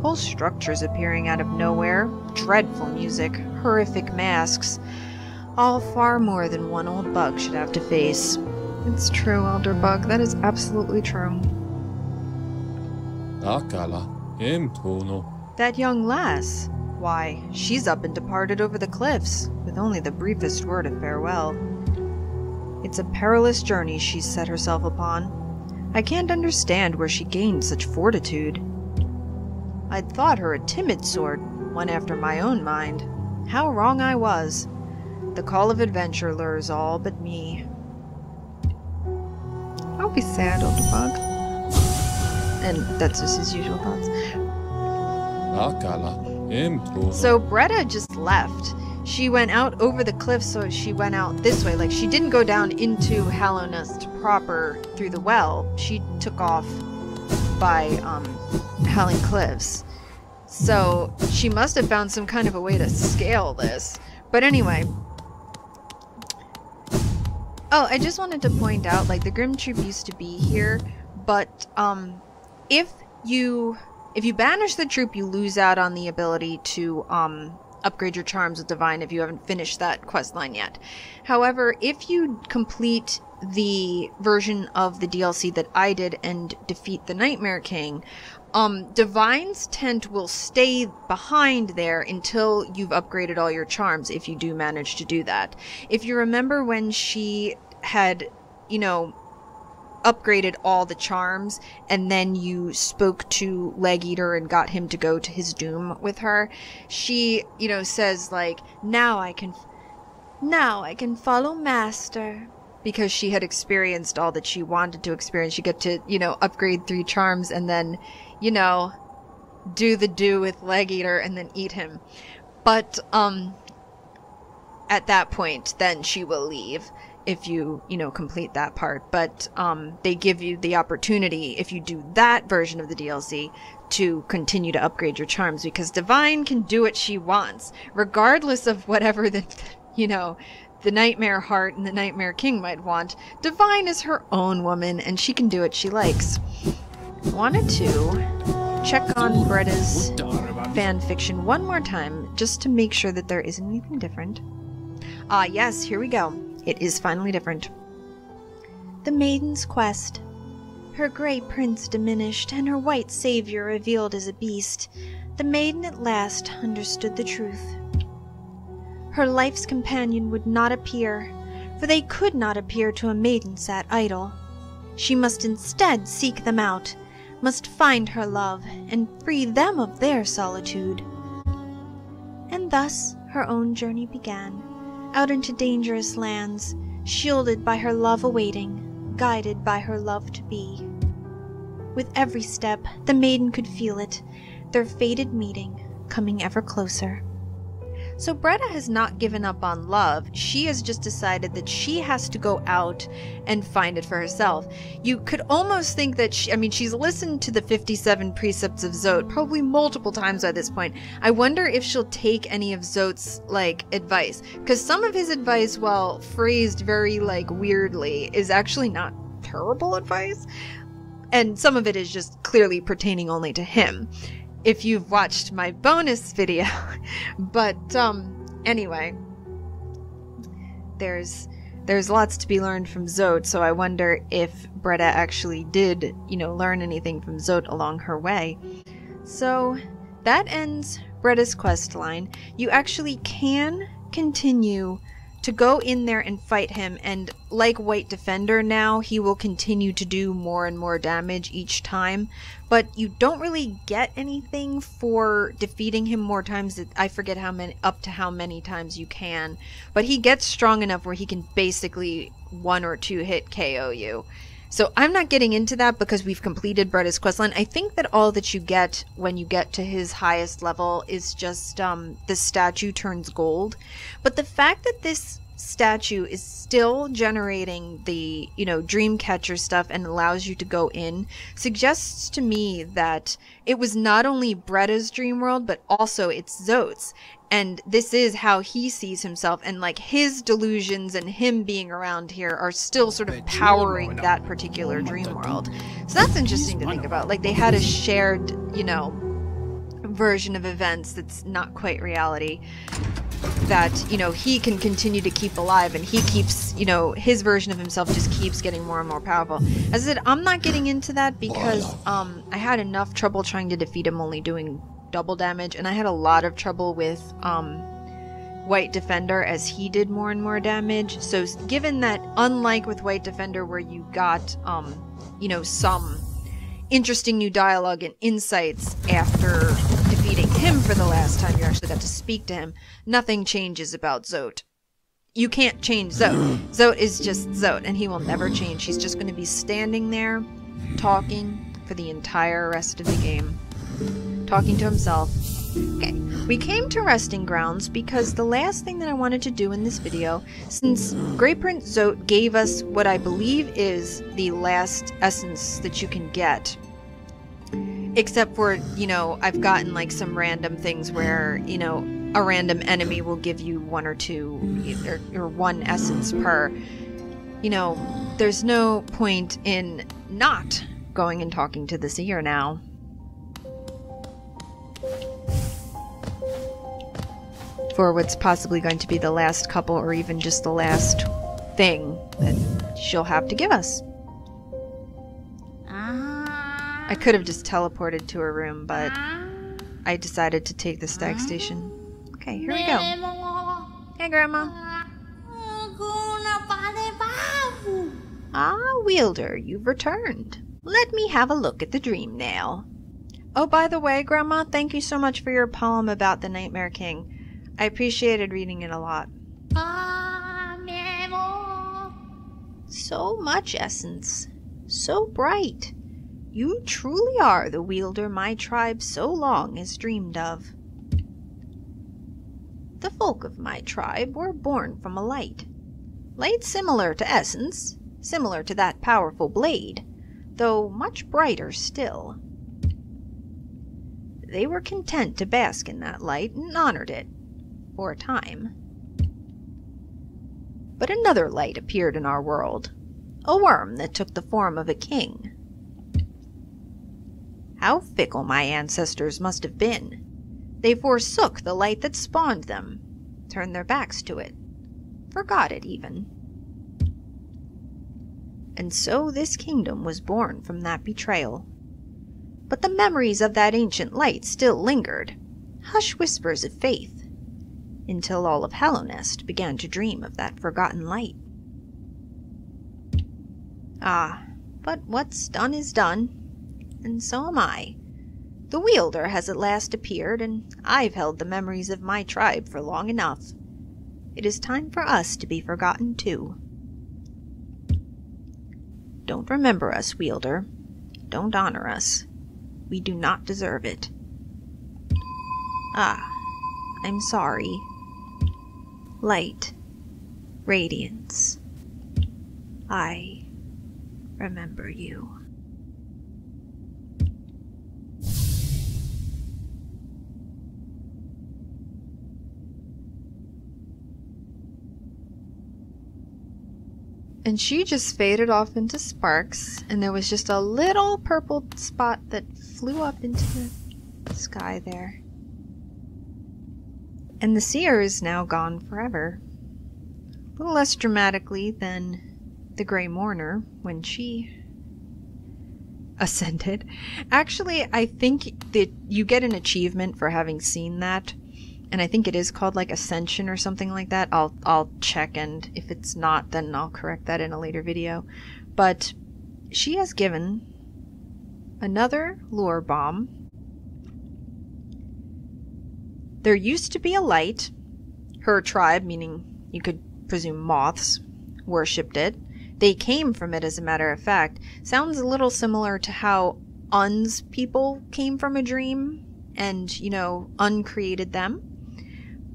Whole structures appearing out of nowhere. Dreadful music. Horrific masks. All far more than one old bug should have to face. It's true, Elderbug. That is absolutely true. That young lass. Why, she's up and departed over the cliffs, with only the briefest word of farewell. It's a perilous journey she's set herself upon. I can't understand where she gained such fortitude. I'd thought her a timid sort, one after my own mind. How wrong I was. The call of adventure lures all but me. Don't be sad, Otterbug. And that's just his usual thoughts. So Bretta just left. She went out over the cliff, so she went out this way. Like, she didn't go down into Hallownest proper through the well. She took off by Howling Cliffs. So she must have found some kind of a way to scale this. But anyway. Oh, I just wanted to point out, like, the Grimm Troupe used to be here, but if you banish the troupe, you lose out on the ability to upgrade your charms with Divine if you haven't finished that quest line yet. However, if you complete the version of the DLC that I did and defeat the Nightmare King, Divine's tent will stay behind there until you've upgraded all your charms, if you do manage to do that. If you remember when she had, you know, upgraded all the charms and then you spoke to Leg Eater and got him to go to his doom with her, she, you know, says like, now I can follow Master. Because she had experienced all that she wanted to experience. You get to, you know, upgrade 3 charms and then, you know, do the do with Leg Eater and then eat him. But, at that point, then she will leave if you, you know, complete that part. But, they give you the opportunity, if you do that version of the DLC, to continue to upgrade your charms. Because Divine can do what she wants, regardless of whatever the, you know, the Nightmare Heart and the Nightmare King might want. Divine is her own woman, and she can do what she likes. Wanted to check on Bretta's fanfiction one more time, just to make sure that there isn't anything different. Ah, yes, here we go. It is finally different. The Maiden's Quest. Her grey prince diminished, and her white savior revealed as a beast, the maiden at last understood the truth. Her life's companion would not appear, for they could not appear to a maiden sat idle. She must instead seek them out, must find her love, and free them of their solitude. And thus her own journey began, out into dangerous lands, shielded by her love awaiting, guided by her love-to-be. With every step, the maiden could feel it, their fated meeting, coming ever closer. So Bretta has not given up on love. She has just decided that she has to go out and find it for herself. You could almost think that she's listened to the 57 precepts of Zote probably multiple times by this point. I wonder if she'll take any of Zote's, like, advice. Because some of his advice, while phrased very, like, weirdly, is actually not terrible advice. And some of it is just clearly pertaining only to him, if you've watched my bonus video. But anyway, there's lots to be learned from Zote, so I wonder if Bretta actually did, you know, learn anything from Zote along her way. So that ends Bretta's quest line. You actually can continue to go in there and fight him, and like White Defender now, he will continue to do more and more damage each time, but you don't really get anything for defeating him more times. I forget how many, up to how many times you can, but he gets strong enough where he can basically 1 or 2 hit KO you. So I'm not getting into that because we've completed Bretta's questline. I think that all that you get when you get to his highest level is just the statue turns gold. But the fact that this statue is still generating the, you know, Dreamcatcher stuff and allows you to go in suggests to me that it was not only Bretta's dream world, but also it's Zote's. And this is how he sees himself, and like his delusions and him being around here are still sort of powering that particular dream world. So that's interesting to think about. Like they had a shared, you know, version of events that's not quite reality, that, you know, he can continue to keep alive, and he keeps, you know, his version of himself just keeps getting more and more powerful. As I said, I'm not getting into that because I had enough trouble trying to defeat him only doing double damage, and I had a lot of trouble with White Defender as he did more and more damage. So given that, unlike with White Defender where you got you know, some interesting new dialogue and insights after defeating him for the last time you actually got to speak to him, nothing changes about Zote. you can't change Zote. Zote is just Zote, and he will never change. He's just going to be standing there, talking for the entire rest of the game. Talking to himself. Okay, we came to resting grounds because the last thing that I wanted to do in this video, since Grey Prince Zote gave us what I believe is the last essence that you can get, except for, you know, I've gotten like some random things where, you know, a random enemy will give you one or two, or one essence per, you know, there's no point in not going and talking to the seer now. For what's possibly going to be the last couple, or even just the last thing that she'll have to give us. I could have just teleported to her room, but I decided to take the stag station. Okay, here we go. Hey, Grandma. Ah, Wielder, you've returned. Let me have a look at the dream now. Oh, by the way, Grandma, thank you so much for your poem about the Nightmare King. I appreciated reading it a lot. So much essence. So bright. You truly are the wielder my tribe so long has dreamed of. The folk of my tribe were born from a light. Light similar to essence, similar to that powerful blade, though much brighter still. They were content to bask in that light and honored it. For a time. But another light appeared in our world, a worm that took the form of a king. How fickle my ancestors must have been. They forsook the light that spawned them, turned their backs to it, forgot it even. And so this kingdom was born from that betrayal. But the memories of that ancient light still lingered, hush whispers of faith, until all of Hallownest began to dream of that forgotten light. Ah, but what's done is done, and so am I. The wielder has at last appeared, and I've held the memories of my tribe for long enough. It is time for us to be forgotten too. Don't remember us, wielder. Don't honor us. We do not deserve it. Ah, I'm sorry. Light, radiance, I remember you. And she just faded off into sparks, and there was just a little purple spot that flew up into the sky there. And the seer is now gone forever. A little less dramatically than the Grey Mourner when she ascended. Actually, I think that you get an achievement for having seen that, and I think it is called like Ascension or something like that. I'll check, and if it's not, then I'll correct that in a later video. But she has given another lure bomb. There used to be a light. Her tribe, meaning you could presume moths, worshipped it. They came from it, as a matter of fact. Sounds a little similar to how Un's people came from a dream and, you know, uncreated them.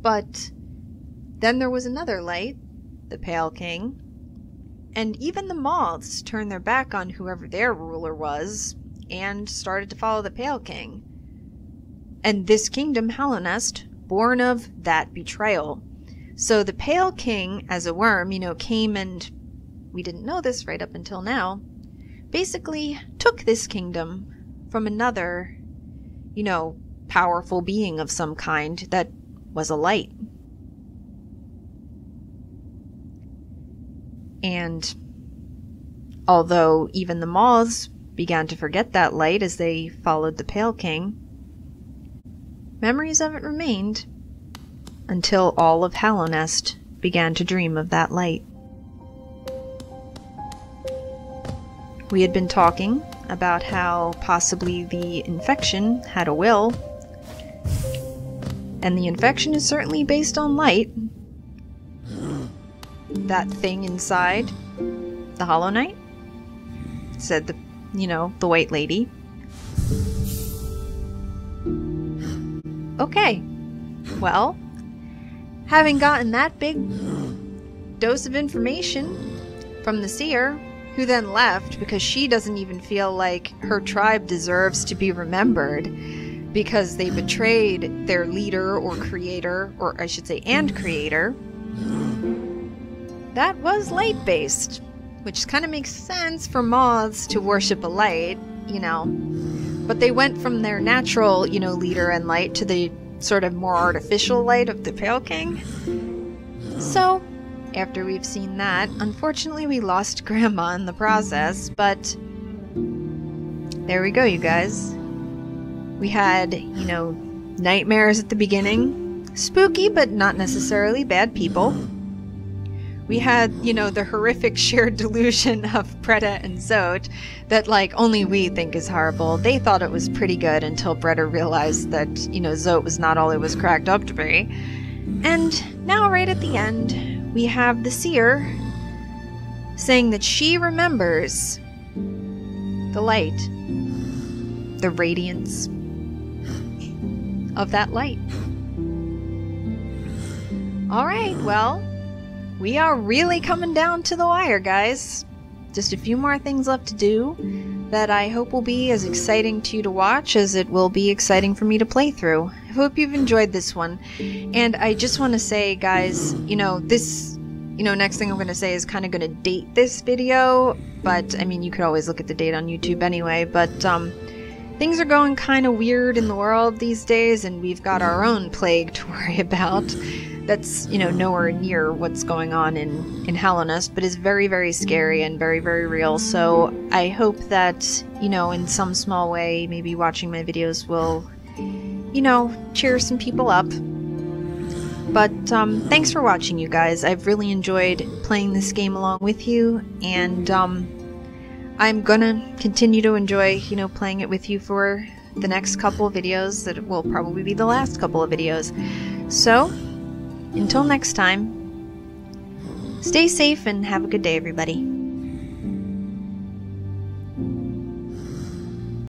But then there was another light, the Pale King, and even the moths turned their back on whoever their ruler was and started to follow the Pale King. And this kingdom, Hallownest, born of that betrayal. So the Pale King, as a worm, you know, came and, we didn't know this right up until now, basically took this kingdom from another, you know, powerful being of some kind that was a light. And although even the moths began to forget that light as they followed the Pale King, memories of it remained until all of Hallownest began to dream of that light. We had been talking about how possibly the infection had a will, and the infection is certainly based on light. that thing inside. The Hollow Knight? Said the, the white lady. Okay. Well, having gotten that big dose of information from the seer, who then left because she doesn't even feel like her tribe deserves to be remembered because they betrayed their leader or creator, or I should say, and creator. That was light-based, which kind of makes sense for moths to worship a light, But they went from their natural, leader and light to the sort of more artificial light of the Pale King. So, after we've seen that, unfortunately we lost Grandma in the process, but there we go, you guys. We had, nightmares at the beginning. Spooky, but not necessarily bad people. We had, the horrific shared delusion of Bretta and Zote that, only we think is horrible. They thought it was pretty good until Bretta realized that, Zote was not all it was cracked up to be. And now, right at the end, we have the seer saying that she remembers the light, the radiance of that light. Alright, well, we are really coming down to the wire, guys. Just a few more things left to do that I hope will be as exciting to you to watch as it will be exciting for me to play through. I hope you've enjoyed this one. And I just want to say, guys, this, next thing I'm going to say is kind of going to date this video. But, I mean, you could always look at the date on YouTube anyway. But, things are going kind of weird in the world these days, and we've got our own plague to worry about. That's, nowhere near what's going on in Hallownest, but is very, very scary and very, very real. So I hope that, in some small way, maybe watching my videos will, cheer some people up. But thanks for watching, you guys. I've really enjoyed playing this game along with you, and I'm gonna continue to enjoy, playing it with you for the next couple of videos that will probably be the last couple of videos. So, until next time, stay safe and have a good day, everybody.